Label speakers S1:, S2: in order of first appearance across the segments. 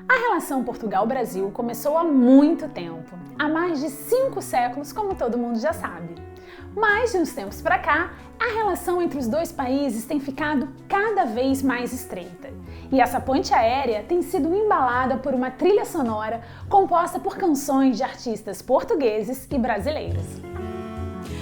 S1: A relação Portugal-Brasil começou há muito tempo, há mais de 5 séculos, como todo mundo já sabe. Mas, de uns tempos para cá, a relação entre os dois países tem ficado cada vez mais estreita. E essa ponte aérea tem sido embalada por uma trilha sonora composta por canções de artistas portugueses e brasileiros.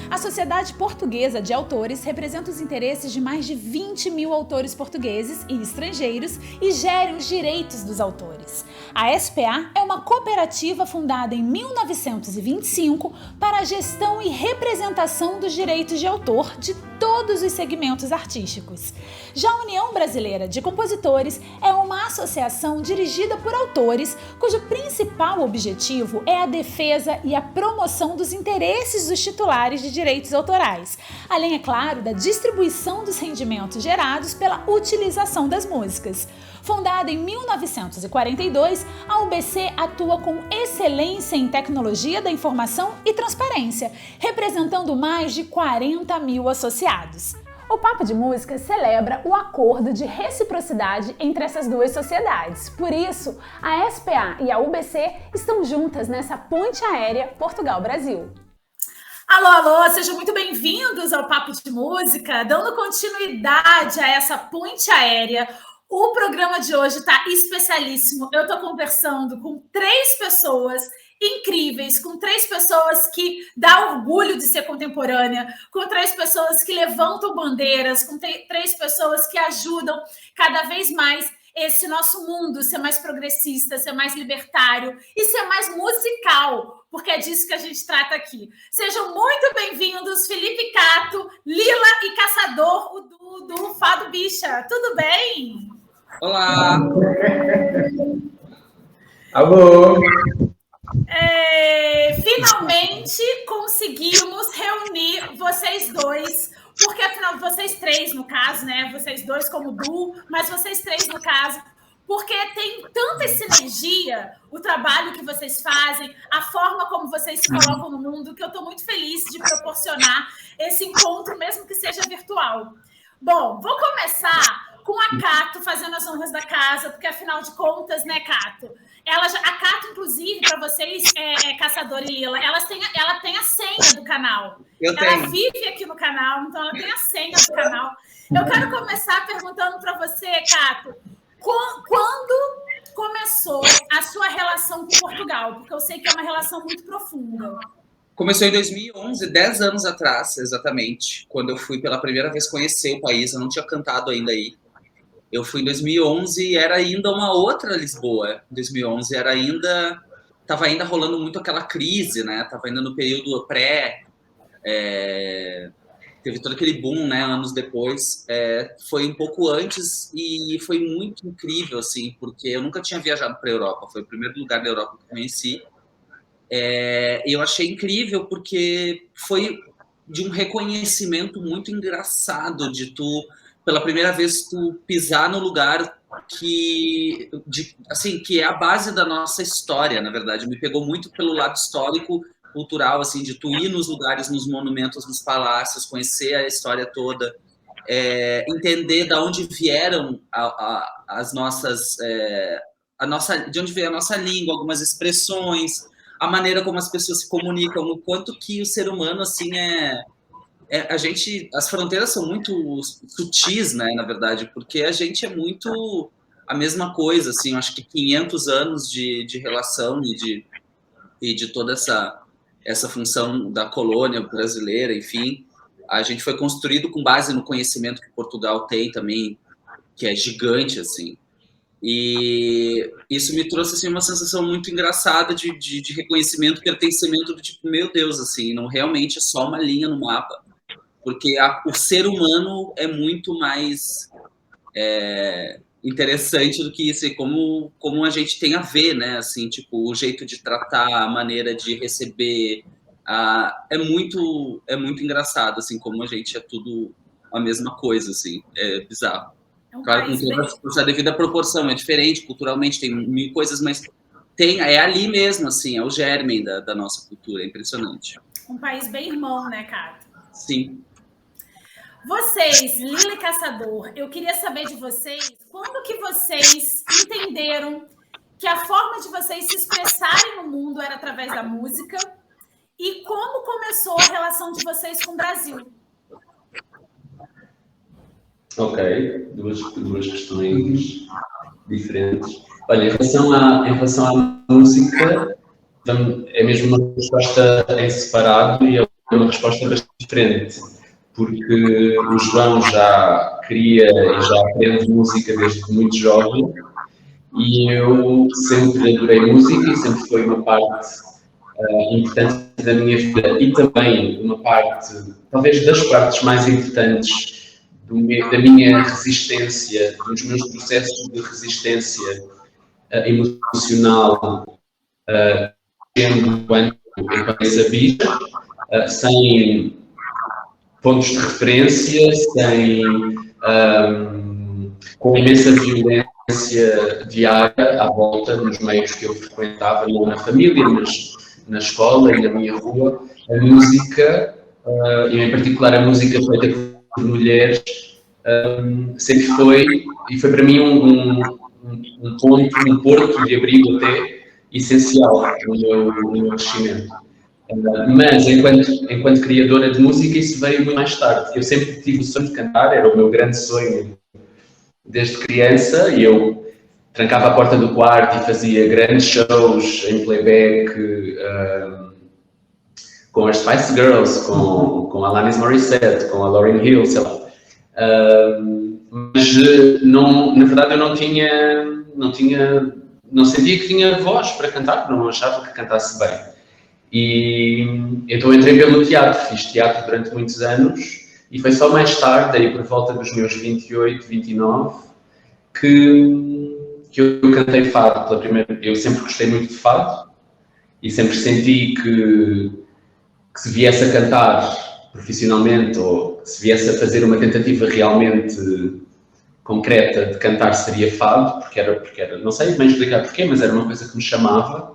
S1: A Sociedade Portuguesa de Autores representa os interesses de mais de 20 mil autores portugueses e estrangeiros e gere os direitos dos autores. A SPA é uma cooperativa fundada em 1925 para a gestão e representação dos direitos de autor de todos os segmentos artísticos. Já a União Brasileira de Compositores é uma associação dirigida por autores cujo principal objetivo é a defesa e a promoção dos interesses dos titulares de direitos autorais, além, é claro, da distribuição dos rendimentos gerados pela utilização das músicas. Fundada em 1942, a UBC atua com excelência em tecnologia da informação e transparência, representando mais de 40 mil associados. O Papo de Música celebra o acordo de reciprocidade entre essas duas sociedades. Por isso, a SPA e a UBC estão juntas nessa ponte aérea Portugal-Brasil.
S2: Alô, alô, sejam muito bem-vindos ao Papo de Música, dando continuidade a essa ponte aérea. O programa de hoje está especialíssimo. Eu estou conversando com 3 pessoas incríveis, com 3 pessoas que dá orgulho de ser contemporânea, com 3 pessoas que levantam bandeiras, com 3 pessoas que ajudam cada vez mais esse nosso mundo ser mais progressista, ser mais libertário e ser mais musical, porque é disso que a gente trata aqui. Sejam muito bem-vindos, Felipe Cato, Lila e Caçador, o do Fado Bicha. Tudo bem?
S3: Olá! Alô!
S2: Finalmente conseguimos reunir vocês dois, porque afinal, vocês 3 no caso, né? Vocês 2 como duo, mas vocês 3 no caso, porque tem tanta sinergia o trabalho que vocês fazem, a forma como vocês se colocam no mundo, que eu estou muito feliz de proporcionar esse encontro, mesmo que seja virtual. Bom, vou começar com a Cato fazendo as honras da casa, porque afinal de contas, né, Cato? A Cato, inclusive, para vocês, Caçador e Lila, ela tem a senha do canal. Ela vive aqui no canal, então ela tem a senha do canal. Eu quero começar perguntando para você, Cato, quando começou a sua relação com Portugal? Porque eu sei que é uma relação muito profunda.
S3: Começou em 2011, 10 anos atrás, exatamente, quando eu fui pela primeira vez conhecer o país. Eu não tinha cantado ainda aí. Eu fui em 2011 e era ainda uma outra Lisboa. Em 2011 estava ainda rolando muito aquela crise, né? Estava ainda no período teve todo aquele boom, né? Anos depois. Foi um pouco antes e foi muito incrível, assim, porque eu nunca tinha viajado para a Europa. Foi o primeiro lugar da Europa que eu conheci. Eu achei incrível porque foi de um reconhecimento muito engraçado de tu, pela primeira vez, tu pisar no lugar que é a base da nossa história, na verdade. Me pegou muito pelo lado histórico, cultural, assim, de tu ir nos lugares, nos monumentos, nos palácios, conhecer a história toda, entender de onde vieram as nossas... de onde veio a nossa língua, algumas expressões, a maneira como as pessoas se comunicam, o quanto que o ser humano, assim, as fronteiras são muito sutis, né, na verdade, porque a gente é muito a mesma coisa, assim. Eu acho que 500 anos de relação e de toda essa função da colônia brasileira, enfim, a gente foi construído com base no conhecimento que Portugal tem também, que é gigante, assim. E isso me trouxe, assim, uma sensação muito engraçada de reconhecimento, pertencimento, do tipo, meu Deus, assim, não realmente é só uma linha no mapa, porque o ser humano é muito mais interessante do que isso, e como a gente tem a ver, né, assim, tipo, o jeito de tratar, a maneira de receber, é muito engraçado, assim, como a gente é tudo a mesma coisa, assim, é bizarro. Claro, com toda a devida proporção, é diferente culturalmente, tem mil coisas, mas é ali mesmo, assim, é o germe da nossa cultura, é impressionante.
S2: Um país bem irmão, né, Cato?
S3: Sim.
S2: Vocês, Lila e Caçador, eu queria saber de vocês, quando que vocês entenderam que a forma de vocês se expressarem no mundo era através da música e como começou a relação de vocês com o Brasil.
S4: Ok, duas questões diferentes. Olha, em relação à música, é mesmo uma resposta em separado e é uma resposta bastante diferente, porque o João já queria e já aprende música desde muito jovem e eu sempre adorei música e sempre foi uma parte importante da minha vida e também uma parte, talvez das partes mais importantes da minha resistência, dos meus processos de resistência emocional, enquanto sabia, sem pontos de referência, com imensa violência diária à volta, nos meios que eu frequentava, não na família, mas na escola e na minha rua. A música, e em particular a música feita por mulheres, sempre foi, e foi para mim um porto de abrigo até essencial no meu crescimento. Mas, enquanto criadora de música, isso veio muito mais tarde. Eu sempre tive o sonho de cantar, era o meu grande sonho desde criança, e eu trancava a porta do quarto e fazia grandes shows em playback com as Spice Girls, com a Alanis Morissette, com a Lauryn Hill, sei lá. Mas, na verdade, eu não sentia que tinha voz para cantar, não achava que cantasse bem. E então entrei pelo teatro, fiz teatro durante muitos anos e foi só mais tarde, aí por volta dos meus 28, 29, que eu cantei fado pela primeira vez. Eu sempre gostei muito de fado e sempre senti que se viesse a cantar profissionalmente ou se viesse a fazer uma tentativa realmente concreta de cantar seria fado, porque era, não sei bem explicar porquê, mas era uma coisa que me chamava.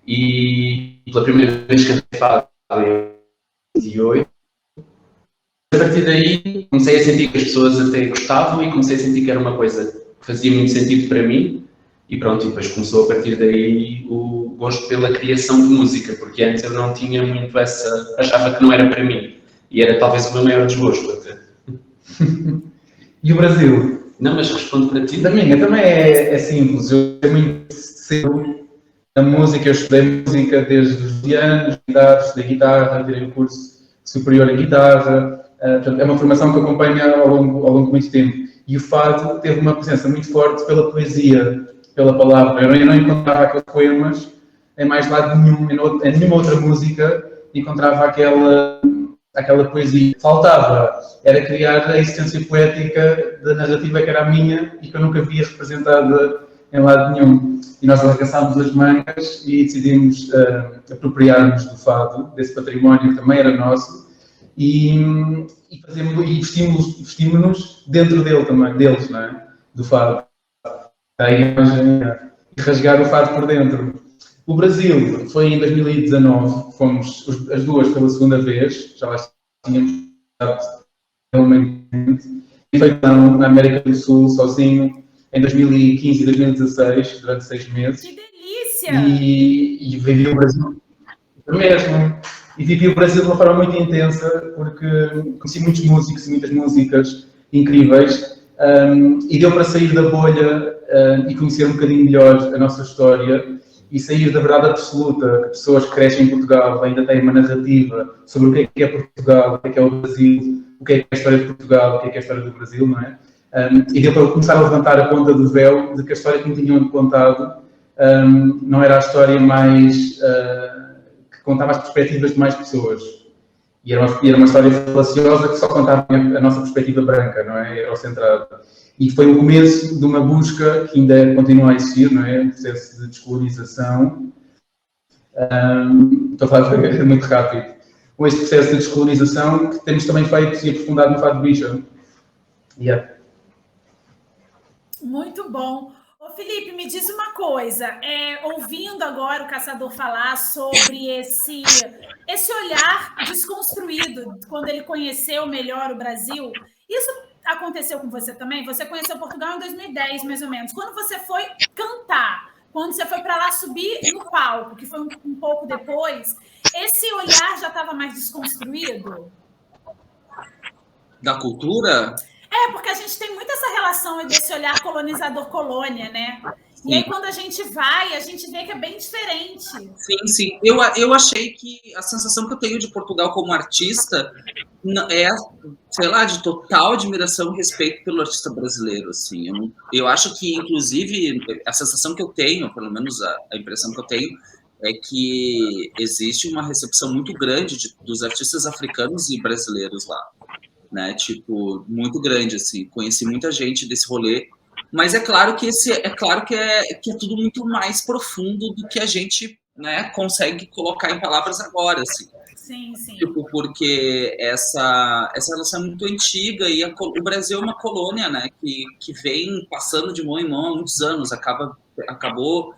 S4: E pela primeira vez que cantei fado em 28, a partir daí comecei a sentir que as pessoas até gostavam e comecei a sentir que era uma coisa que fazia muito sentido para mim e pronto, e depois começou a partir daí o gosto pela criação de música, porque antes eu não tinha muito achava que não era para mim e era talvez o meu maior desgosto até.
S5: E o Brasil?
S4: Não, mas respondo para ti.
S5: Da minha também é simples, eu sei muito cedo a música, eu estudei música desde os 10 anos, estudei guitarra, tirei um curso superior em guitarra, portanto, é uma formação que acompanha ao longo de muito tempo. E o fado teve uma presença muito forte pela poesia, pela palavra. Eu não encontrava aqueles poemas em mais lado nenhum, em nenhuma outra música encontrava aquela poesia. Faltava era criar a essência poética da narrativa que era a minha e que eu nunca via representada em lado nenhum. E nós arregaçámos as mangas e decidimos apropriar-nos do fado, desse património que também era nosso, e vestimos-nos dentro dele também, deles, não é? Do fado. E rasgar o fado por dentro. O Brasil foi em 2019, fomos as duas pela segunda vez, já lá tínhamos estado e foi na América do Sul, sozinho, em 2015 e 2016, durante 6 meses.
S2: Que delícia!
S5: E vivi o Brasil mesmo. E vivi o Brasil de uma forma muito intensa, porque conheci muitos músicos e muitas músicas incríveis. E deu para sair da bolha e conhecer um bocadinho melhor a nossa história e sair da verdade absoluta, que pessoas que crescem em Portugal ainda têm uma narrativa sobre o que é Portugal, o que é o Brasil, o que é a história de Portugal, o que é a história do Brasil, não é? E deu para começar a levantar a ponta do véu de que a história que me tinham contado não era a história mais que contava as perspectivas de mais pessoas. E era uma história falaciosa que só contava a nossa perspectiva branca, não é? Eurocentrada. E foi o começo de uma busca que ainda continua a existir, não é? Um processo de descolonização. Estou a falar muito rápido. Com este processo de descolonização que temos também feito e aprofundado no Fado Bicha. Yeah.
S2: Muito bom. Ô, Felipe, me diz uma coisa. Ouvindo agora o Caçador falar sobre esse olhar desconstruído, quando ele conheceu melhor o Brasil, isso aconteceu com você também? Você conheceu Portugal em 2010, mais ou menos. Quando você foi cantar, quando você foi para lá subir no palco, que foi um pouco depois, esse olhar já estava mais desconstruído?
S3: Da cultura?
S2: Porque a gente tem muito essa relação desse olhar colonizador-colônia, né?
S3: Sim.
S2: E aí, quando a gente vai, a gente vê que é bem diferente.
S3: Sim, sim. Eu achei que a sensação que eu tenho de Portugal como artista é, sei lá, de total admiração e respeito pelo artista brasileiro, assim. Eu acho que, inclusive, a sensação que eu tenho, pelo menos a impressão que eu tenho, é que existe uma recepção muito grande dos artistas africanos e brasileiros lá, né? Tipo, muito grande, assim. Conheci muita gente desse rolê, mas é claro que que é tudo muito mais profundo do que a gente, né, consegue colocar em palavras agora, assim.
S2: Sim, sim.
S3: Tipo, porque essa relação é muito antiga e o Brasil é uma colônia, né, que vem passando de mão em mão há muitos anos, acabou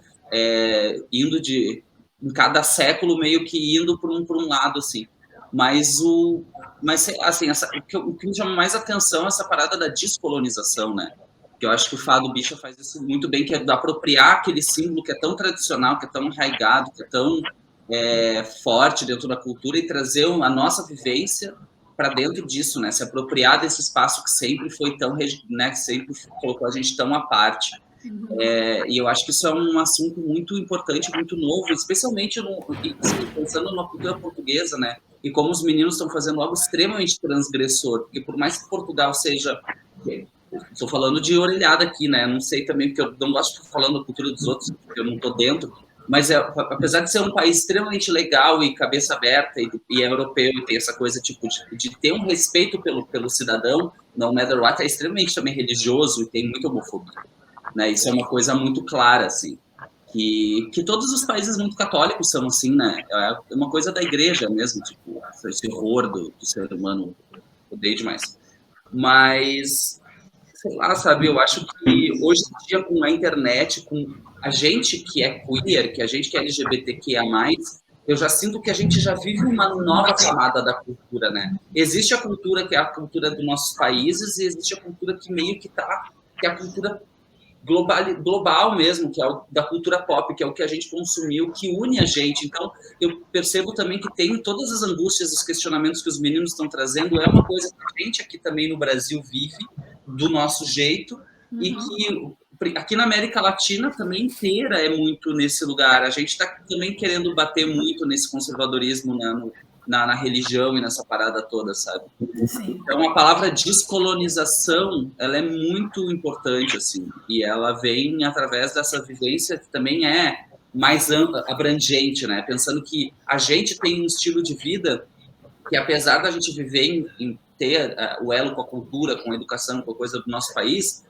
S3: indo em cada século meio que indo por um lado, assim. Mas assim, o que me chama mais atenção é essa parada da descolonização, né? Que eu acho que o Fado Bicha faz isso muito bem, que é apropriar aquele símbolo que é tão tradicional, que é tão arraigado, que é tão forte dentro da cultura e trazer a nossa vivência para dentro disso, né? Se apropriar desse espaço que sempre foi tão, né? Que sempre colocou a gente tão à parte. E eu acho que isso é um assunto muito importante, muito novo, especialmente pensando na cultura portuguesa, né? E como os meninos estão fazendo algo extremamente transgressor, porque por mais que Portugal seja... Estou falando de orelhada aqui, né? Não sei também, porque eu não gosto de ficar falando da cultura dos outros, porque eu não estou dentro, mas apesar de ser um país extremamente legal e cabeça aberta e é europeu e tem essa coisa tipo de ter um respeito pelo cidadão, no matter what, é extremamente também religioso e tem muito homofobia, né? Isso é uma coisa muito clara, assim, que todos os países muito católicos são assim, né? É uma coisa da igreja mesmo, tipo, esse horror do ser humano, odeio demais. Mas, sei lá, sabe, eu acho que hoje em dia com a internet, com a gente que é queer, que a gente que é LGBTQIA+, eu já sinto que a gente já vive uma nova camada da cultura, né? Existe a cultura que é a cultura dos nossos países e existe a cultura que meio que é a cultura global mesmo, que é da cultura pop, que é o que a gente consumiu, que une a gente. Então, eu percebo também que tem todas as angústias, os questionamentos que os meninos estão trazendo, é uma coisa que a gente aqui também no Brasil vive, do nosso jeito, e que aqui na América Latina também inteira é muito nesse lugar. A gente está também querendo bater muito nesse conservadorismo, né, na religião e nessa parada toda, sabe?
S2: Sim.
S3: Então, a palavra descolonização, ela é muito importante, assim, e ela vem através dessa vivência que também é mais ampla, abrangente, né? Pensando que a gente tem um estilo de vida que, apesar da gente viver em ter o elo com a cultura, com a educação, com a coisa do nosso país,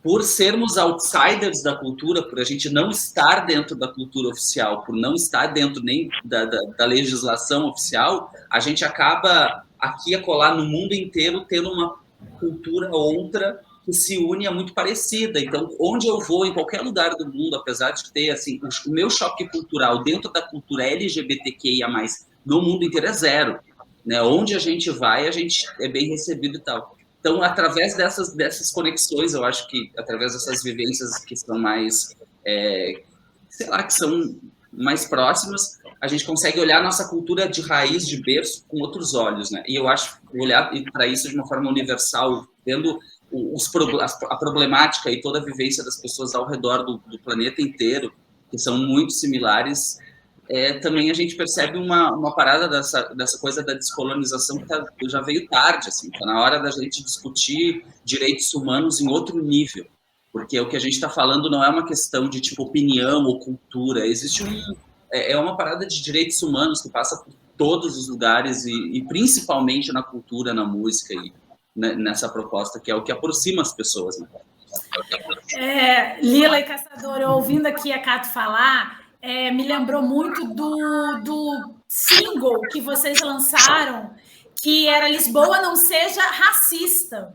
S3: por sermos outsiders da cultura, por a gente não estar dentro da cultura oficial, por não estar dentro nem da legislação oficial, a gente acaba aqui a colar no mundo inteiro tendo uma cultura outra que se une é muito parecida. Então, onde eu vou, em qualquer lugar do mundo, apesar de ter assim, o meu choque cultural dentro da cultura LGBTQIA+, no mundo inteiro é zero, né? Onde a gente vai, a gente é bem recebido e tal. Então, através dessas conexões, eu acho que através dessas vivências que são mais, sei lá, que são mais próximas, a gente consegue olhar a nossa cultura de raiz, de berço, com outros olhos, né? E eu acho olhar para isso de uma forma universal, vendo a problemática e toda a vivência das pessoas ao redor do planeta inteiro, que são muito similares. Também a gente percebe uma parada dessa coisa da descolonização que já veio tarde, assim, tá na hora da gente discutir direitos humanos em outro nível, porque o que a gente está falando não é uma questão de tipo opinião ou cultura, existe uma parada de direitos humanos que passa por todos os lugares e principalmente na cultura, na música e nessa proposta que é o que aproxima as pessoas, né?
S2: Lila e Caçador, eu ouvindo aqui a Cato falar, me lembrou muito do single que vocês lançaram, que era Lisboa não seja racista.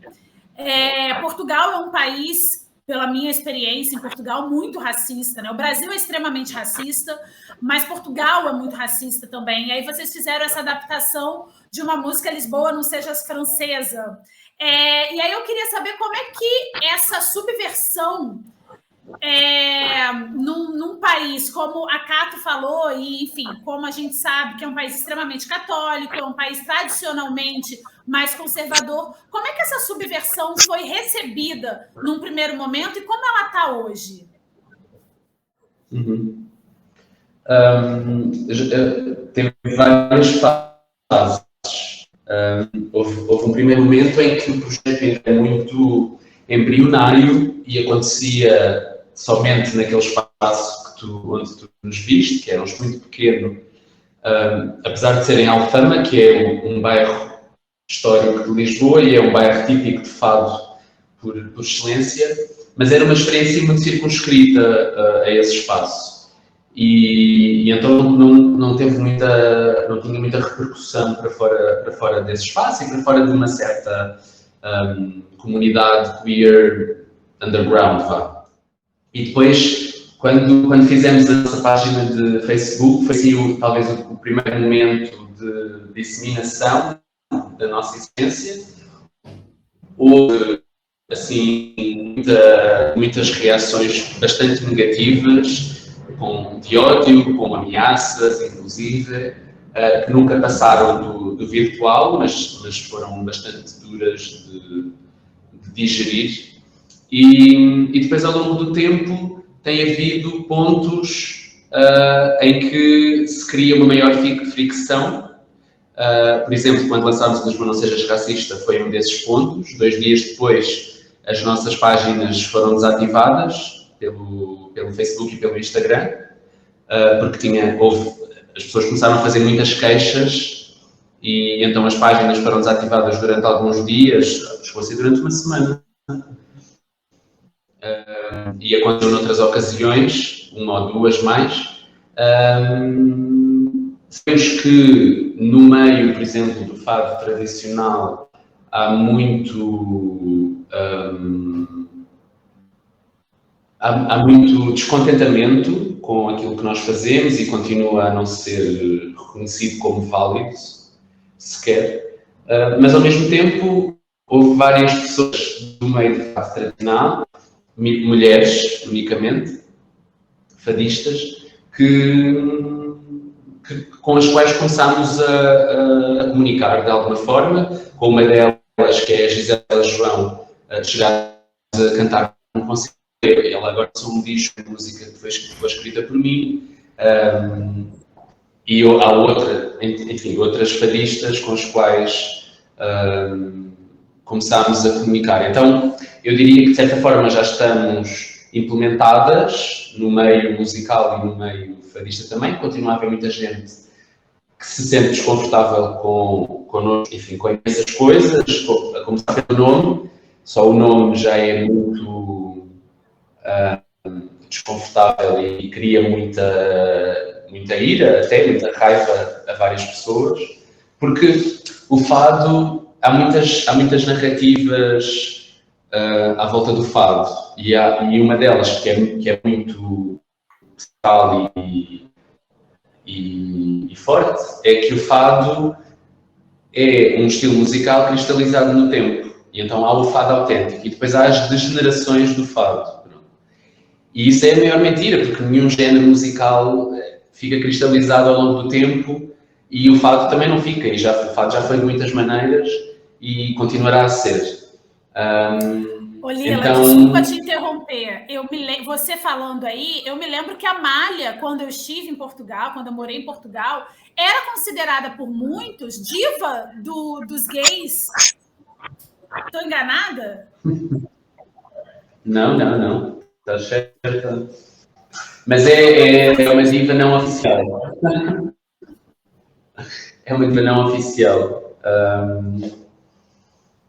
S2: Portugal é um país, pela minha experiência em Portugal, muito racista, né? O Brasil é extremamente racista, mas Portugal é muito racista também. E aí vocês fizeram essa adaptação de uma música Lisboa não seja francesa. E aí eu queria saber como é que essa subversão num país como a Cato falou, e enfim, como a gente sabe que é um país extremamente católico, é um país tradicionalmente mais conservador, como é que essa subversão foi recebida num primeiro momento e como ela está hoje?
S4: Teve várias fases. Houve um primeiro momento em que o projeto era muito embrionário e acontecia somente naquele espaço onde tu nos viste, que era um espaço muito pequeno, apesar de ser em Alfama, que é um bairro histórico de Lisboa e é um bairro típico de fado por excelência, mas era uma experiência muito circunscrita a esse espaço. E então não tinha muita repercussão para fora desse espaço e para fora de uma certa comunidade queer underground, vá. E depois, quando fizemos a nossa página de Facebook, foi assim, talvez o primeiro momento de disseminação da nossa essência. Houve assim, muitas reações bastante negativas, de ódio, com ameaças, inclusive, que nunca passaram do virtual, mas foram bastante duras de digerir. E depois, ao longo do tempo, tem havido pontos em que se cria uma maior fricção. Por exemplo, quando lançámos o Lisboa Não Sejas Racista, foi um desses pontos. 2 dias depois, as nossas páginas foram desativadas pelo Facebook e pelo Instagram, porque as pessoas começaram a fazer muitas queixas e então as páginas foram desativadas durante alguns dias, chegou a ser durante uma semana. E aconteceu noutras ocasiões, 1 ou 2 mais. Sabemos que no meio, por exemplo, do fado tradicional, há muito descontentamento com aquilo que nós fazemos e continua a não ser reconhecido como válido, sequer. Mas, ao mesmo tempo, houve várias pessoas do meio do fado tradicional, mulheres unicamente, fadistas, com as quais começámos a comunicar de alguma forma, com uma delas, que é a Gisela João, chegámos a cantar um concerto. Ela agora só um disco de música que foi escrita por mim, e há outras fadistas com as quais começámos a comunicar. Então, eu diria que de certa forma já estamos implementadas no meio musical e no meio fadista também. Continua a haver muita gente que se sente desconfortável connosco, enfim, com essas coisas, a começar pelo nome. Só o nome já é muito desconfortável e cria muita ira, até muita raiva a várias pessoas, porque o fado, há muitas narrativas à volta do fado, e uma delas que é muito pessoal e forte, é que o fado é um estilo musical cristalizado no tempo, e então há o fado autêntico, e depois há as degenerações do fado. E isso é a maior mentira, porque nenhum género musical fica cristalizado ao longo do tempo e o fado também não fica. E o fado já foi de muitas maneiras e continuará a ser.
S2: Lila, desculpa te interromper. Você falando aí, eu me lembro que a Amália, quando eu estive em Portugal, quando eu morei em Portugal, era considerada por muitos diva dos gays. Estou enganada?
S4: Não. Está certo. Mas é uma diva não oficial. É uma diva não oficial.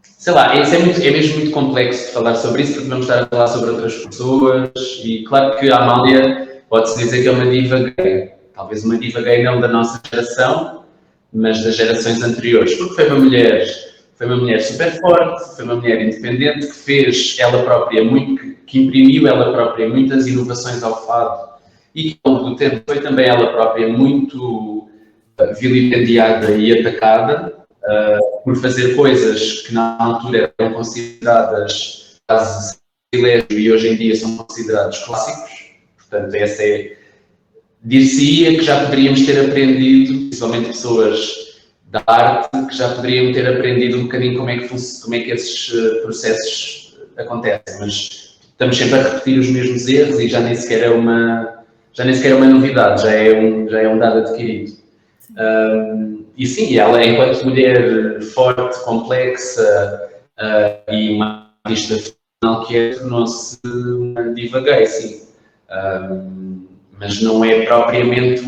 S4: Sei lá, é mesmo muito complexo de falar sobre isso, porque vamos estar a falar sobre outras pessoas. E claro que a Amália pode-se dizer que é uma diva gay. Talvez uma diva gay não da nossa geração, mas das gerações anteriores. Porque foi uma mulher super forte, foi uma mulher independente, que fez ela própria que imprimiu ela própria muitas inovações ao fado e que ao longo do tempo foi também ela própria muito vilipendiada e atacada por fazer coisas que na altura eram consideradas quase sortilégio e hoje em dia são considerados clássicos. Portanto, essa é, dir-se-ia que já poderíamos ter aprendido, principalmente pessoas da arte, que já poderiam ter aprendido um bocadinho como é que esses processos acontecem, mas estamos sempre a repetir os mesmos erros e já nem sequer é uma novidade, já é um dado adquirido. E sim, ela, enquanto mulher forte, complexa e uma artista final que é, tornou-se uma diva gay, sim. Mas não é propriamente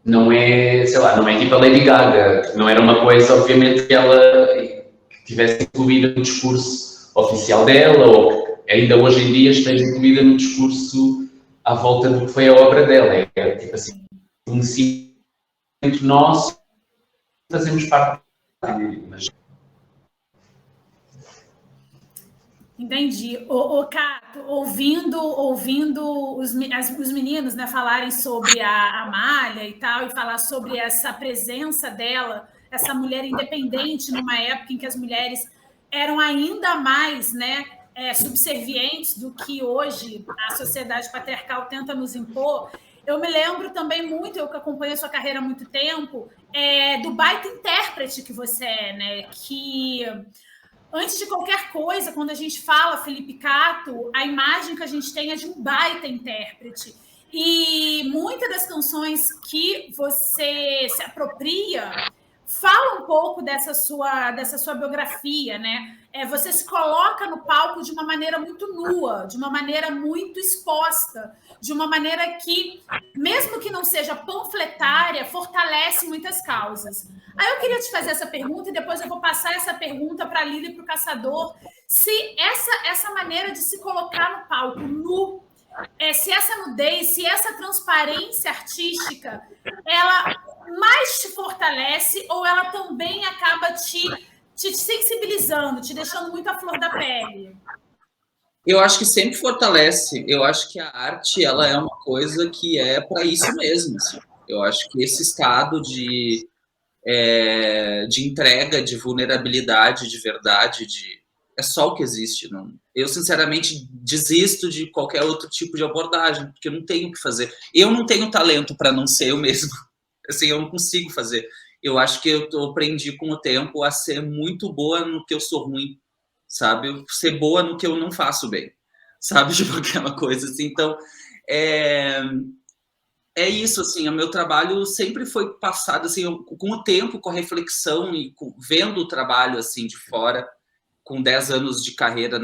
S4: não é, sei lá, não é tipo a Lady Gaga, não era uma coisa, obviamente, que ela tivesse incluída no discurso oficial dela, ou que ainda hoje em dia esteja incluída no discurso à volta do que foi a obra dela. É tipo assim, um conhecimento nosso, fazemos parte, mas...
S2: Entendi. Cato, ouvindo os meninos, né, falarem sobre a Amália e tal, e falar sobre essa presença dela, essa mulher independente numa época em que as mulheres eram ainda mais, né, subservientes do que hoje a sociedade patriarcal tenta nos impor. Eu me lembro também muito, eu que acompanho a sua carreira há muito tempo, do baita intérprete que você é, né, que... Antes de qualquer coisa, quando a gente fala Felipe Cato, a imagem que a gente tem é de um baita intérprete. E muitas das canções que você se apropria fala um pouco dessa sua biografia, né? Você se coloca no palco de uma maneira muito nua, de uma maneira muito exposta, de uma maneira que, mesmo que não seja panfletária, fortalece muitas causas. Aí eu queria te fazer essa pergunta e depois eu vou passar essa pergunta para a Lila e para o Caçador. Se essa maneira de se colocar no palco nu, se essa nudez, se essa transparência artística, ela mais te fortalece ou ela também acaba te sensibilizando, te deixando muito à flor da pele?
S3: Eu acho que sempre fortalece. Eu acho que a arte, ela é uma coisa que é para isso mesmo. Assim. Eu acho que esse estado de entrega, de vulnerabilidade, de verdade, é só o que existe. Não? Eu, sinceramente, desisto de qualquer outro tipo de abordagem, porque eu não tenho o que fazer. Eu não tenho talento para não ser eu mesmo. Assim, eu não consigo fazer. Eu acho que eu aprendi com o tempo a ser muito boa no que eu sou ruim, sabe? Ser boa no que eu não faço bem, sabe? Tipo aquela coisa assim. Então, é isso, assim, o meu trabalho sempre foi passado, assim, com o tempo, com a reflexão e vendo o trabalho, assim, de fora, com 10 anos de carreira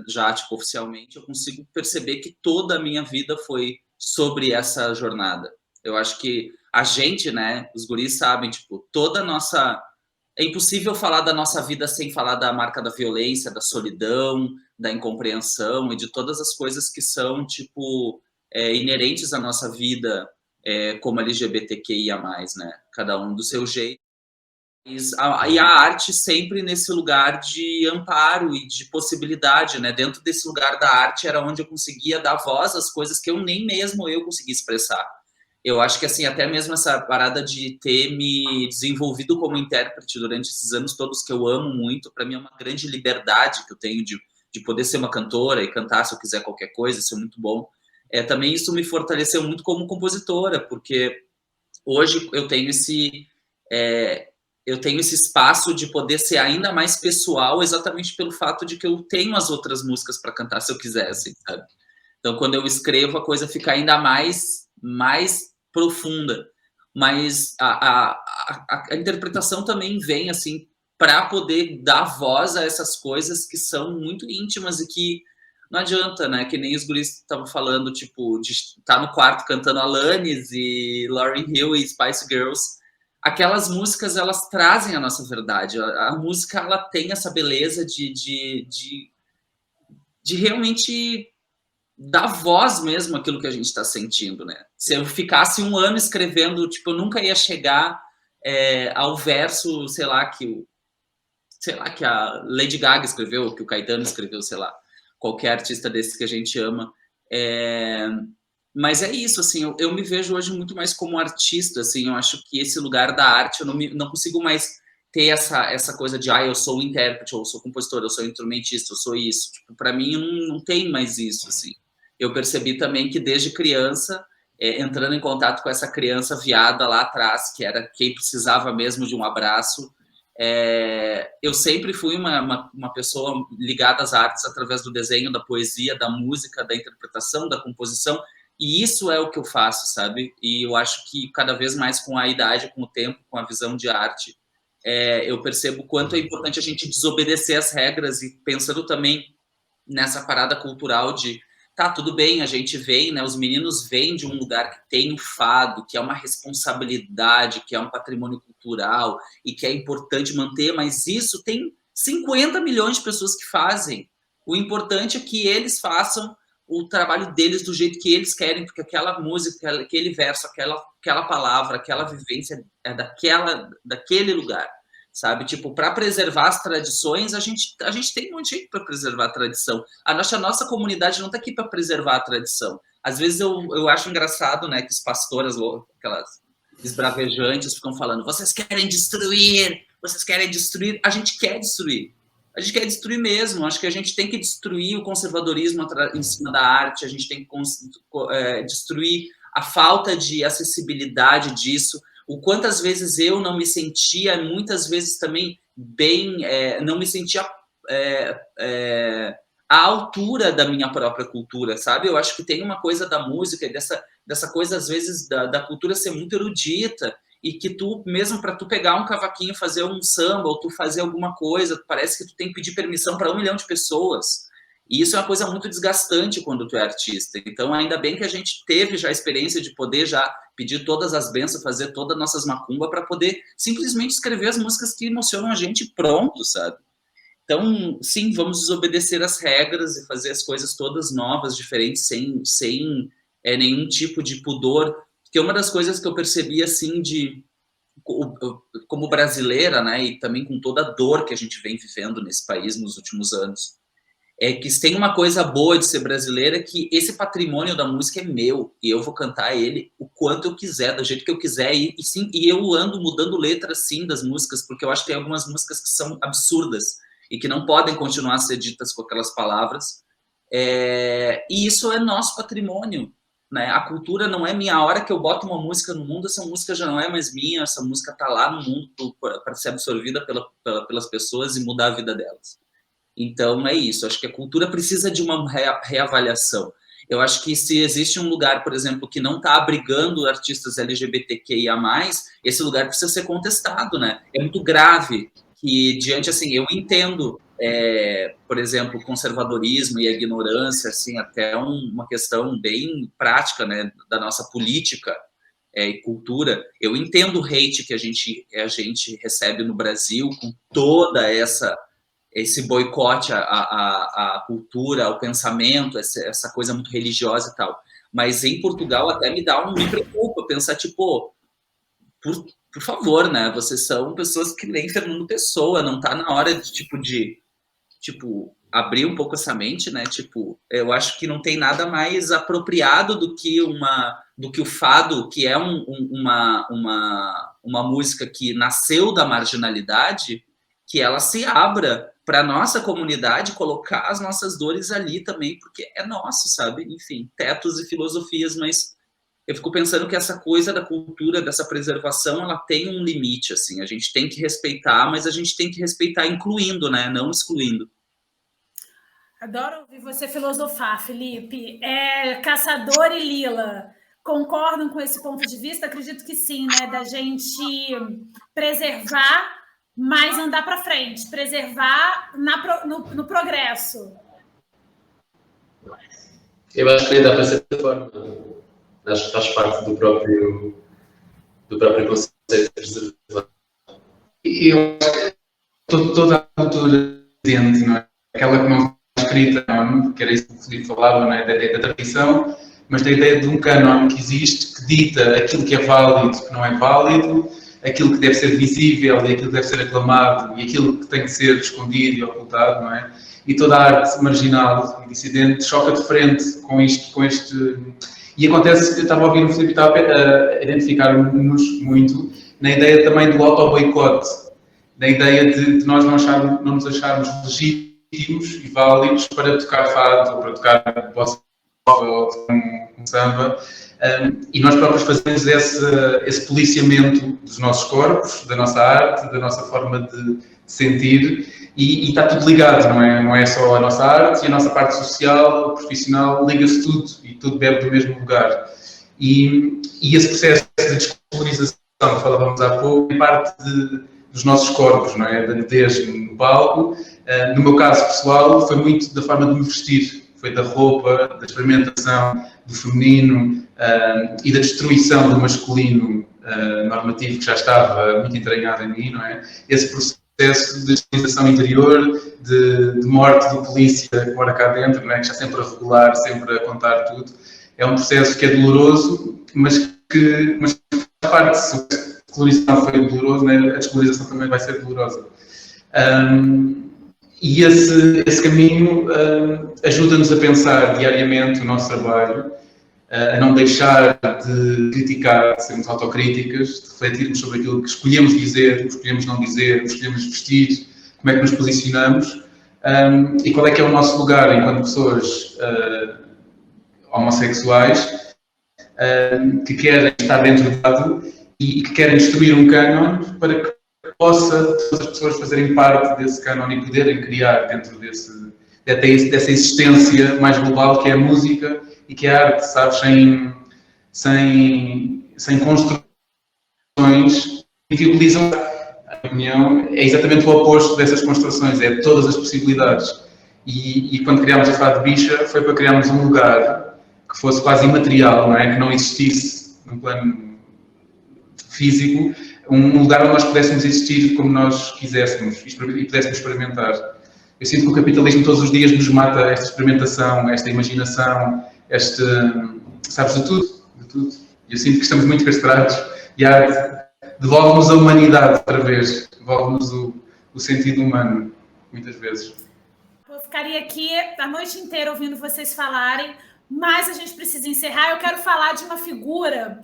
S3: já, tipo, oficialmente, eu consigo perceber que toda a minha vida foi sobre essa jornada. Eu acho que a gente, né, os guris sabem, tipo, toda a nossa... É impossível falar da nossa vida sem falar da marca da violência, da solidão, da incompreensão e de todas as coisas que são, tipo, inerentes à nossa vida como LGBTQIA+, né? Cada um do seu jeito. E a arte sempre nesse lugar de amparo e de possibilidade, né? Dentro desse lugar da arte era onde eu conseguia dar voz às coisas que eu nem mesmo eu conseguia expressar. Eu acho que, assim, até mesmo essa parada de ter me desenvolvido como intérprete durante esses anos todos, que eu amo muito, para mim é uma grande liberdade que eu tenho de poder ser uma cantora e cantar se eu quiser qualquer coisa, isso é muito bom. Também isso me fortaleceu muito como compositora, porque hoje eu tenho esse espaço de poder ser ainda mais pessoal, exatamente pelo fato de que eu tenho as outras músicas para cantar se eu quisesse, sabe? Então, quando eu escrevo, a coisa fica ainda mais profunda. Mas a interpretação também vem, assim, para poder dar voz a essas coisas que são muito íntimas e que não adianta, né? Que nem os guris estavam falando, tipo, de estar no quarto cantando Alanis e Lauryn Hill e Spice Girls. Aquelas músicas, elas trazem a nossa verdade. A música, ela tem essa beleza de realmente dar voz mesmo àquilo que a gente está sentindo, né? Se eu ficasse um ano escrevendo, tipo, eu nunca ia chegar ao verso, sei lá, que a Lady Gaga escreveu, que o Caetano escreveu, sei lá, qualquer artista desse que a gente ama. Mas é isso, assim, eu me vejo hoje muito mais como artista, assim, eu acho que esse lugar da arte, eu não consigo mais ter essa coisa de, eu sou o intérprete, eu sou compositor, eu sou instrumentista, eu sou isso. Tipo, para mim, não tem mais isso, assim. Eu percebi também que desde criança, entrando em contato com essa criança viada lá atrás, que era quem precisava mesmo de um abraço, eu sempre fui uma pessoa ligada às artes através do desenho, da poesia, da música, da interpretação, da composição, e isso é o que eu faço, sabe? E eu acho que cada vez mais com a idade, com o tempo, com a visão de arte, eu percebo o quanto é importante a gente desobedecer as regras, e pensando também nessa parada cultural de tudo bem, a gente vem, né? Os meninos vêm de um lugar que tem o fado, que é uma responsabilidade, que é um patrimônio cultural e que é importante manter, mas isso tem 50 milhões de pessoas que fazem. O importante é que eles façam o trabalho deles do jeito que eles querem, porque aquela música, aquele verso, aquela palavra, aquela vivência é daquele lugar, sabe? Tipo, para preservar as tradições, a gente tem um jeito para preservar a tradição. A nossa comunidade não está aqui para preservar a tradição. Às vezes eu acho engraçado, né, que as pastoras, aquelas esbravejantes, ficam falando: vocês querem destruir. A gente quer destruir. A gente quer destruir mesmo. Acho que a gente tem que destruir o conservadorismo em cima da arte, a gente tem que destruir a falta de acessibilidade disso. O quantas vezes eu não me sentia, muitas vezes também não me sentia à altura da minha própria cultura, sabe? Eu acho que tem uma coisa da música, dessa coisa, às vezes, da cultura ser muito erudita, e que tu, mesmo para tu pegar um cavaquinho, fazer um samba, ou tu fazer alguma coisa, parece que tu tem que pedir permissão para 1 milhão de pessoas. E isso é uma coisa muito desgastante quando tu é artista. Então, ainda bem que a gente teve já a experiência de poder já pedir todas as bênçãos, fazer todas as nossas macumbas para poder simplesmente escrever as músicas que emocionam a gente, pronto, sabe? Então, sim, vamos desobedecer as regras e fazer as coisas todas novas, diferentes, sem nenhum tipo de pudor. Porque uma das coisas que eu percebi, assim, como brasileira, né, e também com toda a dor que a gente vem vivendo nesse país nos últimos anos, é que se tem uma coisa boa de ser brasileira, é que esse patrimônio da música é meu, e eu vou cantar ele o quanto eu quiser, do jeito que eu quiser, e eu ando mudando letras, sim, das músicas, porque eu acho que tem algumas músicas que são absurdas, e que não podem continuar a ser ditas com aquelas palavras, e isso é nosso patrimônio, né? A cultura não é minha. A hora que eu boto uma música no mundo, essa música já não é mais minha, essa música está lá no mundo para ser absorvida pelas pessoas e mudar a vida delas. Então, é isso. Acho que a cultura precisa de uma reavaliação. Eu acho que se existe um lugar, por exemplo, que não está abrigando artistas LGBTQIA+, esse lugar precisa ser contestado, né? É muito grave que, diante, assim, eu entendo, por exemplo, o conservadorismo e a ignorância, assim, até uma questão bem prática, né, da nossa política e cultura. Eu entendo o hate que a gente recebe no Brasil com toda esse boicote à cultura, ao pensamento, essa coisa muito religiosa e tal. Mas em Portugal até me preocupa pensar, tipo, por favor, né? Vocês são pessoas que nem Fernando Pessoa, não tá na hora de abrir um pouco essa mente, né? Tipo, eu acho que não tem nada mais apropriado do que o fado, que é uma música que nasceu da marginalidade, que ela se abra para a nossa comunidade, colocar as nossas dores ali também, porque é nosso, sabe? Enfim, tetos e filosofias, mas eu fico pensando que essa coisa da cultura, dessa preservação, ela tem um limite, assim. A gente tem que respeitar, mas a gente tem que respeitar incluindo, né? Não excluindo.
S2: Adoro ouvir você filosofar, Felipe. Caçador e Lila concordam com esse ponto de vista? Acredito que sim, né? Da gente preservar, mas andar para frente, preservar no progresso.
S4: Eu acho que dá para ser dessa forma. Acho que faz parte do próprio conceito de preservação.
S5: E eu acho que toda a cultura presente, não é? Aquela que não está escrita, não é? Que era isso que o Felipe falava, não é? Da ideia da tradição, mas da ideia de um canon que existe, que dita aquilo que é válido, que não é válido, aquilo que deve ser visível e aquilo que deve ser aclamado e aquilo que tem que ser escondido e ocultado, não é? E toda a arte marginal e dissidente choca de frente com este... E acontece, eu estava a ouvir o Filipe, estava a identificar-nos muito na ideia também do auto-boicote. da ideia de nós não nos acharmos legítimos e válidos para tocar fado, ou para tocar bossa nova, ou tocar um samba. E nós próprios fazemos esse policiamento dos nossos corpos, da nossa arte, da nossa forma de sentir, e está tudo ligado, não é só a nossa arte, e a nossa parte social, profissional, liga-se tudo, e tudo bebe do mesmo lugar. E esse processo de descolonização que falávamos há pouco é parte dos nossos corpos, não é? Da nudez no palco. No meu caso pessoal, foi muito da forma de me vestir, foi da roupa, da experimentação do feminino e da destruição do masculino normativo que já estava muito entranhado em mim, não é? Esse processo de estilização interior, de morte do polícia que mora cá dentro, não é? Que está sempre a regular, sempre a contar tudo. É um processo que é doloroso, mas a parte, se a colonização foi dolorosa, né? A descolonização também vai ser dolorosa. E esse caminho ajuda-nos a pensar diariamente o nosso trabalho, a não deixar de criticar, de sermos autocríticas, de refletirmos sobre aquilo que escolhemos dizer, escolhemos não dizer, escolhemos vestir, como é que nos posicionamos e qual é que é o nosso lugar enquanto pessoas homossexuais que querem estar dentro do lado e que querem destruir um cânon para que possa todas as pessoas fazerem parte desse cânon e poderem criar dentro dessa existência mais global que é a música e que é a arte, sabes? Sem construções que utilizam, a minha opinião, é exatamente o oposto dessas construções, é todas as possibilidades. E quando criámos a Fado Bicha foi para criarmos um lugar que fosse quase imaterial, não é? Que não existisse num plano físico, um lugar onde nós pudéssemos existir como nós quiséssemos e pudéssemos experimentar. Eu sinto que o capitalismo todos os dias nos mata esta experimentação, esta imaginação, sabes, de tudo. E eu sinto que estamos muito castrados e a arte devolve-nos a humanidade outra vez, devolve-nos o sentido humano, muitas vezes.
S2: Eu ficaria aqui a noite inteira ouvindo vocês falarem, mas a gente precisa encerrar. Eu quero falar de uma figura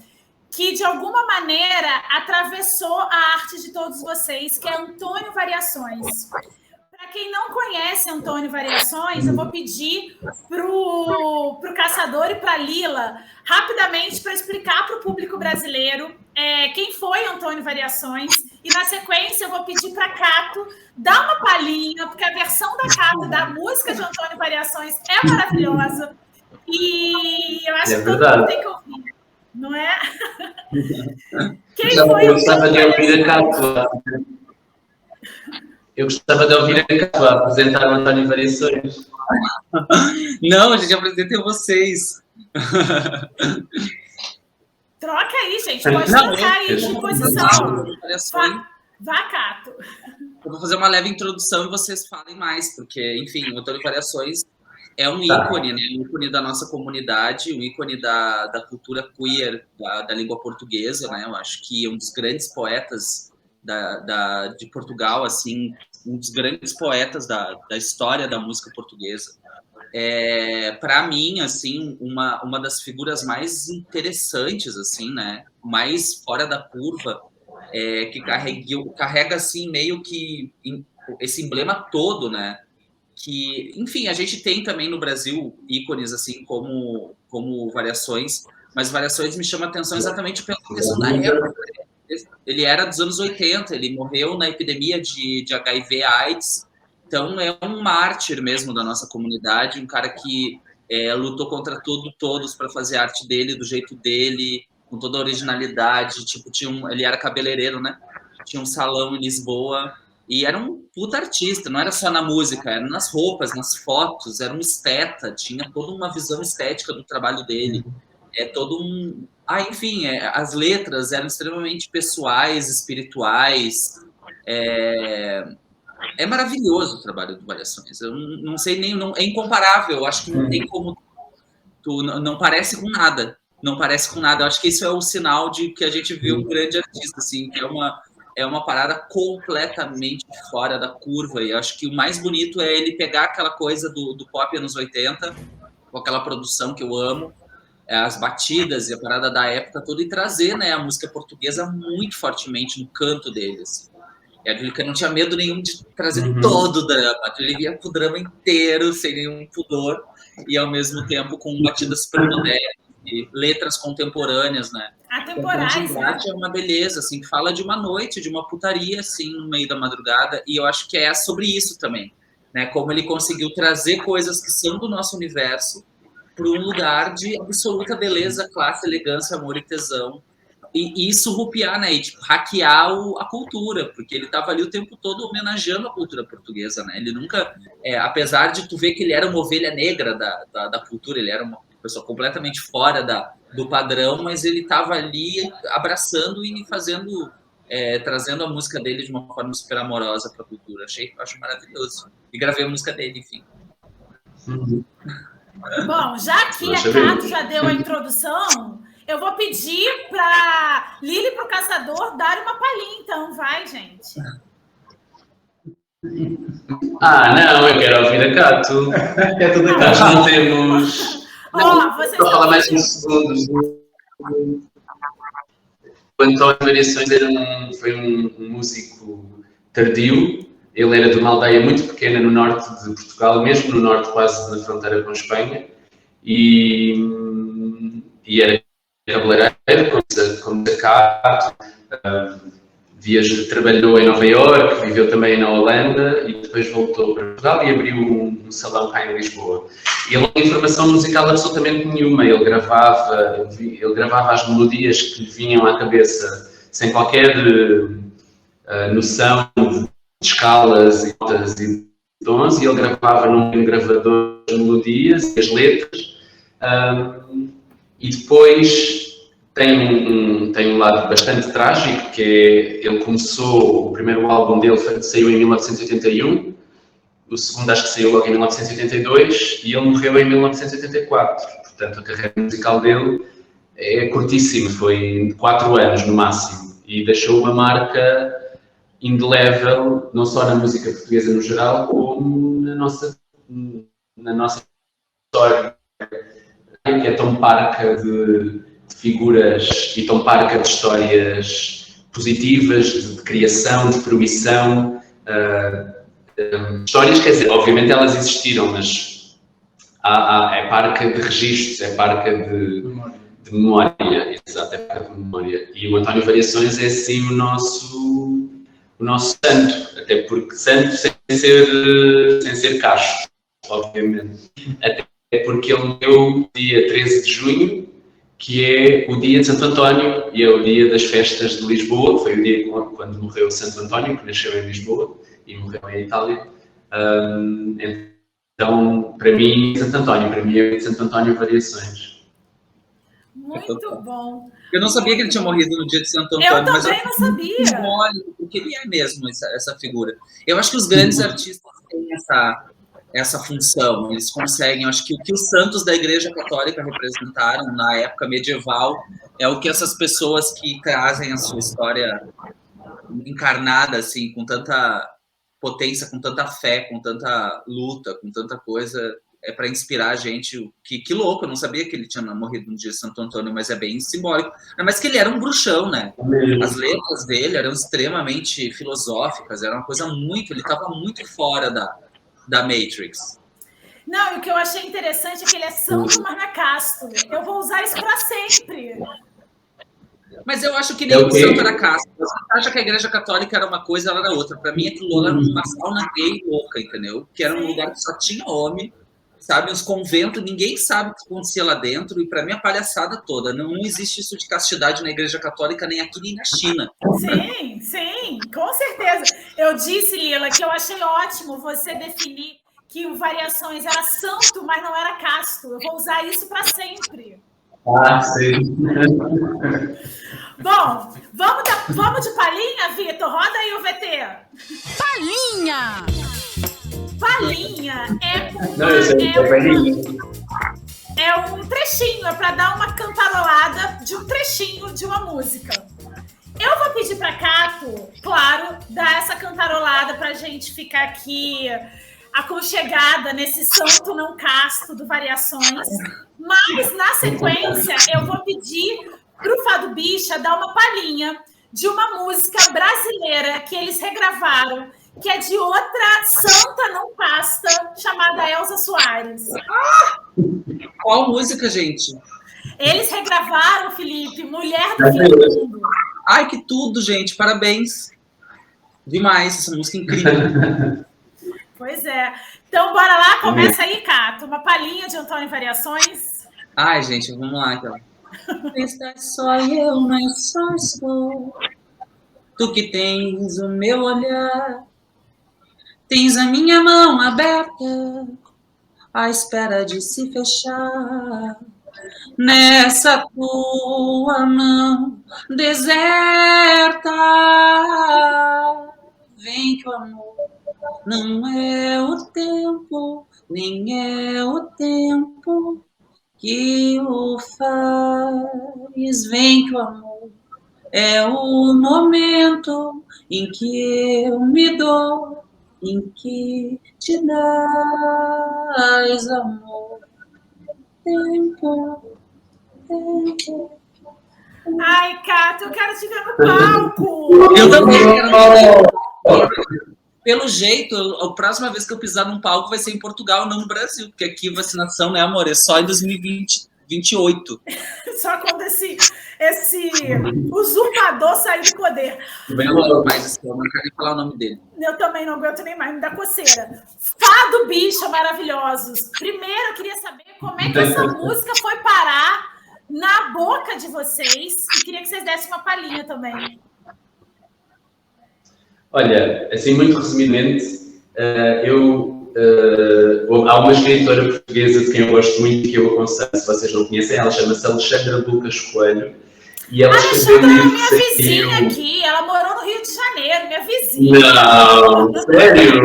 S2: que, de alguma maneira, atravessou a arte de todos vocês, que é Antônio Variações. Para quem não conhece Antônio Variações, eu vou pedir para o Caçador e para a Lila, rapidamente, para explicar para o público brasileiro quem foi Antônio Variações. E, na sequência, eu vou pedir para a Cato dar uma palhinha, porque a versão da Cato da música de Antônio Variações é maravilhosa. E eu acho que todo mundo tem que ouvir. Não é? Quem foi
S4: eu gostava de ouvir a Cato. Eu gostava de ouvir a Cato apresentar o Antônio Variações.
S3: Não, a gente apresenta vocês.
S2: Troca aí, gente. Pode trocar aí de posição. Vá, Cato.
S3: Eu vou fazer uma leve introdução e vocês falem mais, porque, enfim, o Antônio Variações é um ícone, né? Um ícone da nossa comunidade, um ícone da cultura queer, da língua portuguesa, né? Eu acho que um dos grandes poetas de Portugal, assim, um dos grandes poetas da história da música portuguesa. Para mim, assim, uma das figuras mais interessantes, assim, né? Mais fora da curva, que carrega, assim, meio que esse emblema todo, né? Que, enfim, a gente tem também no Brasil ícones assim como Variações, mas Variações me chama a atenção exatamente pela questão da época. Ele era dos anos 80, ele morreu na epidemia de HIV/AIDS, então é um mártir mesmo da nossa comunidade, um cara que lutou contra todos para fazer a arte dele, do jeito dele, com toda a originalidade, tipo, ele era cabeleireiro, né? Tinha um salão em Lisboa, e era um puta artista, não era só na música, era nas roupas, nas fotos, era um esteta, tinha toda uma visão estética do trabalho dele. Enfim, as letras eram extremamente pessoais, espirituais. É maravilhoso o trabalho do Variações. Eu não sei nem... é incomparável, eu acho que não tem como... não parece com nada. Não parece com nada. Eu acho que isso é o sinal de que a gente viu um grande artista, assim, que é uma parada completamente fora da curva, e acho que o mais bonito é ele pegar aquela coisa do pop anos 80, com aquela produção que eu amo, as batidas e a parada da época toda, e trazer, né, a música portuguesa muito fortemente no canto deles. E aquele que não tinha medo nenhum de trazer todo o drama. Ele ia pro drama inteiro, sem nenhum pudor, e ao mesmo tempo com batidas super modernas e letras contemporâneas, né?
S2: Atemporais, né?
S3: É uma beleza, assim, que fala de uma noite, de uma putaria, assim, no meio da madrugada, e eu acho que é sobre isso também, né? Como ele conseguiu trazer coisas que são do nosso universo para um lugar de absoluta beleza, classe, elegância, amor e tesão, e surrupiar, né? E tipo, hackear a cultura, porque ele estava ali o tempo todo homenageando a cultura portuguesa, né? Ele nunca, apesar de tu ver que ele era uma ovelha negra da cultura, ele era uma pessoa completamente fora do padrão, mas ele estava ali abraçando e fazendo, trazendo a música dele de uma forma super amorosa para a cultura. Acho maravilhoso. E gravei a música dele, enfim.
S2: Bom, já que a Cato já deu a introdução, eu vou pedir para Lili e para o Caçador darem uma palhinha, então. Vai, gente.
S4: Não, eu quero ouvir a Cato.
S5: É tudo a
S4: Nós
S5: Cato.
S4: não temos...
S2: Vocês
S4: Vou falar mais uns segundos. O António Variações foi um músico tardio. Ele era de uma aldeia muito pequena no norte de Portugal, mesmo no norte, quase na fronteira com a Espanha. E era cabeleireiro, como Cato. Trabalhou em Nova Iorque, viveu também na Holanda e depois voltou para Portugal e abriu um salão cá em Lisboa. Ele não tinha formação musical absolutamente nenhuma, ele gravava as melodias que lhe vinham à cabeça sem qualquer noção de escalas e notas e tons, e ele gravava num gravador as melodias e as letras, e depois tem um lado bastante trágico, que é, ele começou, o primeiro álbum dele saiu em 1981, o segundo acho que saiu logo em 1982, e ele morreu em 1984, portanto a carreira musical dele é curtíssima, foi 4 anos no máximo, e deixou uma marca indelével, não só na música portuguesa no geral, como na nossa história, que é tão parca de figuras e tão parca de histórias positivas, de criação, de fruição, histórias, quer dizer, obviamente elas existiram, mas é parca de registros, é parca de memória, exato, é parca de memória. E o António Variações é assim o nosso santo, até porque santo sem ser cacho, obviamente. Até porque ele morreu dia 13 de junho, que é o dia de Santo António e é o dia das festas de Lisboa, foi o dia quando morreu Santo António, que nasceu em Lisboa e morreu em Itália. Então, para mim, Santo António, para mim é Santo António Variações.
S2: Muito bom.
S3: Eu não sabia que ele tinha morrido no dia de Santo Antônio.
S2: Eu também não sabia.
S3: Porque ele é mesmo essa figura. Eu acho que os grandes artistas têm essa função, eles conseguem, eu acho que o que os santos da Igreja Católica representaram na época medieval é o que essas pessoas que trazem a sua história encarnada, assim, com tanta potência, com tanta fé, com tanta luta, com tanta coisa, é para inspirar a gente. Que louco, eu não sabia que ele tinha morrido no dia de Santo Antônio, mas é bem simbólico. Mas que ele era um bruxão, né? As letras dele eram extremamente filosóficas, era uma coisa muito... Ele estava muito fora da Matrix.
S2: Não, e o que eu achei interessante é que ele é santo, mas não é casto. Eu vou usar isso para sempre.
S3: Mas eu acho que nem o santo era casto. Você acha que a Igreja Católica era uma coisa, ela era outra. Para mim, aquilo era uma sauna gay louca, entendeu? Que era um lugar que só tinha homem, sabe? Uns conventos, ninguém sabe o que acontecia lá dentro. E para mim, a palhaçada toda. Não existe isso de castidade na Igreja Católica, nem aqui, nem na China.
S2: Sim, com certeza. Eu disse, Lila, que eu achei ótimo você definir que o Variações era santo, mas não era casto. Eu vou usar isso para sempre.
S4: Sim.
S2: Bom, vamos de palhinha, Vitor? Roda aí o VT.
S1: Palhinha!
S2: Palhinha é um trechinho, é para dar uma cantarolada de um trechinho de uma música. Eu vou pedir para Cato, claro, dar essa cantarolada para a gente ficar aqui aconchegada nesse santo não casto do Variações. Mas, na sequência, eu vou pedir para o Fado Bicha dar uma palhinha de uma música brasileira que eles regravaram, que é de outra santa não pasta, chamada Elza Soares.
S3: Qual música, gente?
S2: Eles regravaram, Felipe, Mulher do Fim do Mundo.
S3: Ai, que tudo, gente. Parabéns. Demais, essa música é incrível.
S2: Pois é. Então, bora lá. Começa aí, Cato. Uma palhinha de Antônio Variações.
S3: Ai, gente, vamos lá, então. Estás só eu, mas só estou. Tu que tens o meu olhar. Tens a minha mão aberta, à espera de se fechar. Nessa tua mão deserta, vem que o amor não é o tempo, nem é o tempo que o faz. Vem que o amor é o momento em que eu me dou, em que te dás amor. Tempo.
S2: Ai, Cato, eu quero te ver no palco.
S3: Eu também quero. Pelo jeito, a próxima vez que eu pisar num palco vai ser em Portugal, não no Brasil, porque aqui vacinação, né, amor? É só em 2028.
S2: Só quando esse usurpador sair do poder.
S3: Mas eu não quero nem falar o nome dele.
S2: Eu também não aguento nem mais, me dá coceira. Fado Bicha, maravilhosos. Primeiro, eu queria saber como é que essa música foi parar na boca de vocês. E queria que vocês dessem uma palhinha também.
S4: Olha, assim, muito resumidamente, há uma escritora portuguesa de quem eu gosto muito, que eu aconselho, se vocês não conhecem, ela chama-se Alexandra Lucas Coelho. E ela escreveu um livro
S2: minha vizinha aqui, ela morou no Rio de Janeiro, minha vizinha.
S4: Não, sério?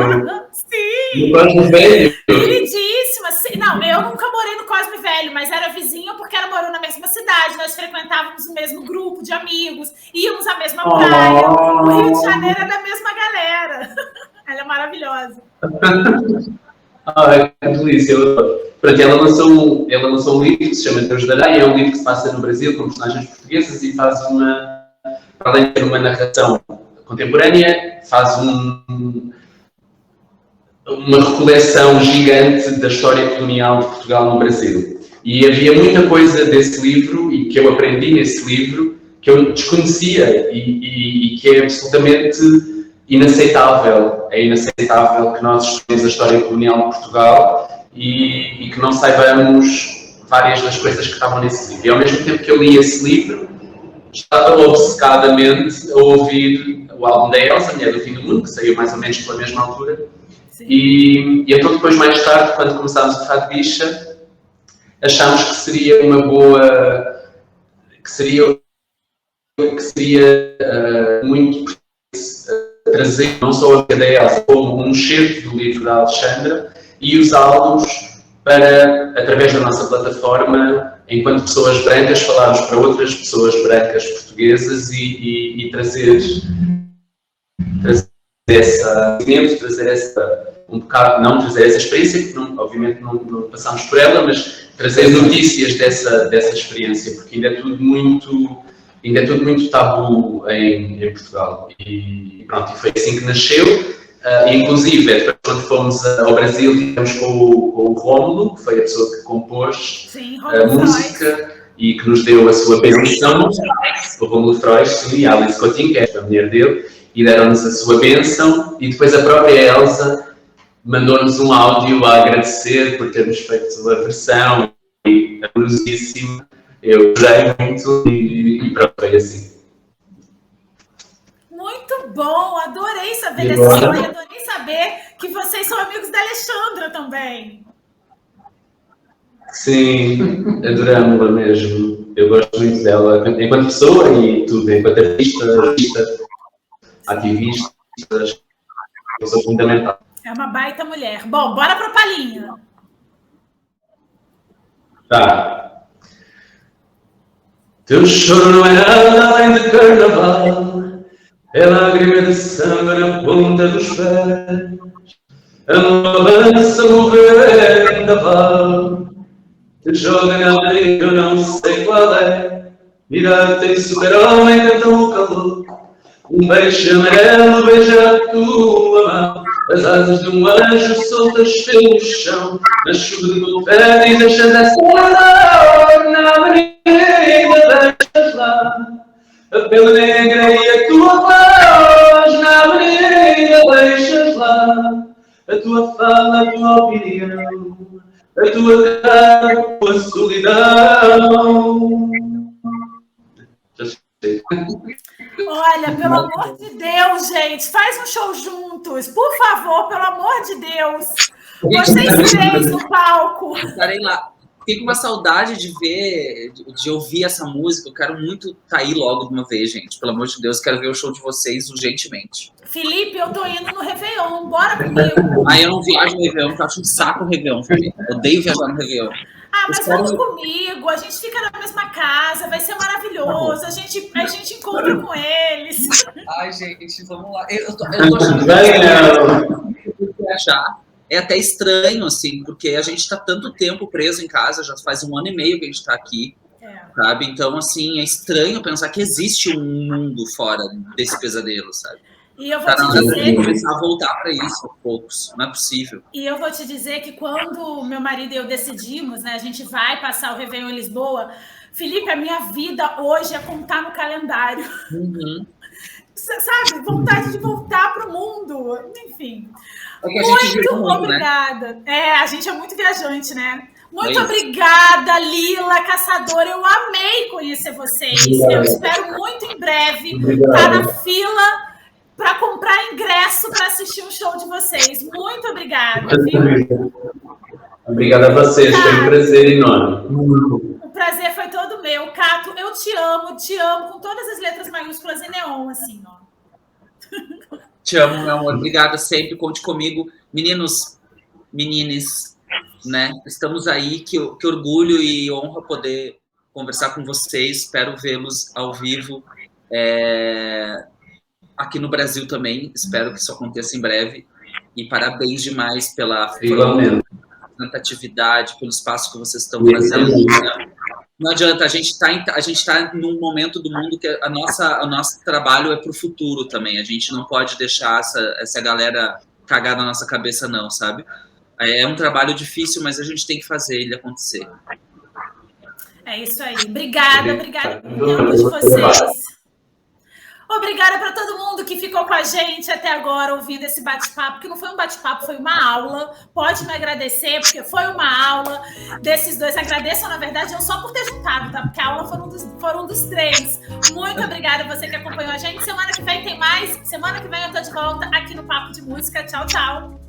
S2: Sim.
S4: No Cosme Velho?
S2: Queridíssima. Não, eu nunca morei no Cosme Velho, mas era vizinha porque ela morou na mesma cidade, nós frequentávamos o mesmo grupo de amigos, íamos à mesma praia. O Rio de Janeiro é da mesma galera. Ela é maravilhosa.
S4: Ai, que delícia. Pronto, ela lançou um livro que se chama Deus dará, e é um livro que se passa no Brasil com personagens portuguesas e faz além de ter uma narração contemporânea, faz uma recoleção gigante da história colonial de Portugal no Brasil. E havia muita coisa desse livro e que eu aprendi nesse livro que eu desconhecia e que é absolutamente inaceitável. É inaceitável que nós estudemos a história colonial de Portugal e que não saibamos várias das coisas que estavam nesse livro. E ao mesmo tempo que eu li esse livro, estava obcecadamente a ouvir o álbum da Elza, Mulher do Fim do Mundo, que saiu mais ou menos pela mesma altura. E então depois, mais tarde, quando começámos a Fado Bicha, achámos que seria uma boa... que seria muito trazer não só a da Elza, como um excerto do livro da Alexandra e usá-los para, através da nossa plataforma, enquanto pessoas brancas, falarmos para outras pessoas brancas portuguesas e trazer essa experiência, que obviamente não passámos por ela, mas trazer notícias dessa experiência, porque ainda é tudo muito tabu em Portugal. E pronto, e foi assim que nasceu. Inclusive, depois, quando fomos ao Brasil, tivemos com o Rómulo, que foi a pessoa que compôs a música e que nos deu a sua bênção. O Rómulo Freud, sim, e a Alice Coutinho, que é a mulher dele, e deram-nos a sua bênção. E depois a própria Elza mandou-nos um áudio a agradecer por termos feito a versão. E amorosíssimo. Eu gostei muito e pronto, foi assim.
S2: Muito bom, adorei saber dessa história, adorei saber que vocês são amigos da Alexandra também.
S4: Sim, adoramos-la mesmo. Eu gosto muito dela enquanto pessoa e tudo, enquanto artista, ativista, coisa fundamental.
S2: É uma baita mulher. Bom, bora para a palhinha.
S4: Tá. Teu choro não é nada além de carnaval, é lágrima de sangue na ponta dos pés, a balança mover vendaval, te joga na areia, eu não sei qual é, mira-te e super-homem canta o calor, Um beijo amarelo beija a tua mão, as asas de um anjo soltas pelo chão, na chuva de confete e deixas essa dor na avenida, deixas lá a pele negra e a tua voz na avenida, deixas lá a tua fala, a tua opinião, a tua cara, a tua solidão. Já sei.
S2: Olha, pelo amor de Deus, gente, faz um show juntos, por favor, pelo amor de Deus. Vocês três no palco.
S3: Estarei lá. Fiquei com uma saudade de ver, de ouvir essa música. Eu quero muito estar aí logo de uma vez, gente. Pelo amor de Deus, quero ver o show de vocês urgentemente.
S2: Felipe, eu tô indo no Réveillon, bora comigo.
S3: Aí eu não viajo no Réveillon, porque eu acho um saco o Réveillon, Felipe. Odeio viajar no Réveillon.
S2: Ah, mas vamos comigo, a gente fica na mesma casa, vai ser maravilhoso, a gente encontra com eles.
S3: Ai, gente, vamos lá. Eu tô achando que viajar é até estranho, assim, porque a gente tá tanto tempo preso em casa, já faz 1 ano e meio que a gente tá aqui, sabe? Então, assim, é estranho pensar que existe um mundo fora desse pesadelo, sabe?
S2: E eu vou te dizer
S3: começar a voltar para isso aos poucos, não é possível.
S2: E eu vou te dizer que quando meu marido e eu decidimos, né, a gente vai passar o Réveillon em Lisboa, Felipe, a minha vida hoje é contar no calendário.
S3: Uhum.
S2: Sabe? Vontade de voltar para o mundo. Enfim.
S3: Muito
S2: obrigada.
S3: Né?
S2: A gente é muito viajante, né? Muito obrigada, Lila, Caçadora. Eu amei conhecer vocês. Obrigado. Eu espero muito em breve estar na fila para comprar ingresso para assistir um show de vocês. Muito obrigada. Viu?
S4: Obrigada a vocês, foi um prazer enorme.
S2: O prazer foi todo meu. Cato, eu te amo com todas as letras maiúsculas e neon, assim, ó.
S3: Te amo, meu amor. Obrigada sempre, conte comigo. Meninos, menines, né? Estamos aí, que orgulho e honra poder conversar com vocês. Espero vê-los ao vivo. Aqui no Brasil também, espero que isso aconteça em breve. E parabéns demais pela representatividade, pelo espaço que vocês estão fazendo. Não adianta, a gente tá num momento do mundo que o nosso trabalho é para o futuro também. A gente não pode deixar essa galera cagar na nossa cabeça, não, sabe? É um trabalho difícil, mas a gente tem que fazer ele acontecer.
S2: É isso aí. Obrigada por de vocês. Obrigada para todo mundo que ficou com a gente até agora ouvindo esse bate-papo, que não foi um bate-papo, foi uma aula. Pode me agradecer, porque foi uma aula desses dois. Agradeço, na verdade, eu só por ter juntado, tá? Porque a aula foram dos três. Muito obrigada a você que acompanhou a gente. Semana que vem tem mais. Semana que vem eu tô de volta aqui no Papo de Música. Tchau, tchau.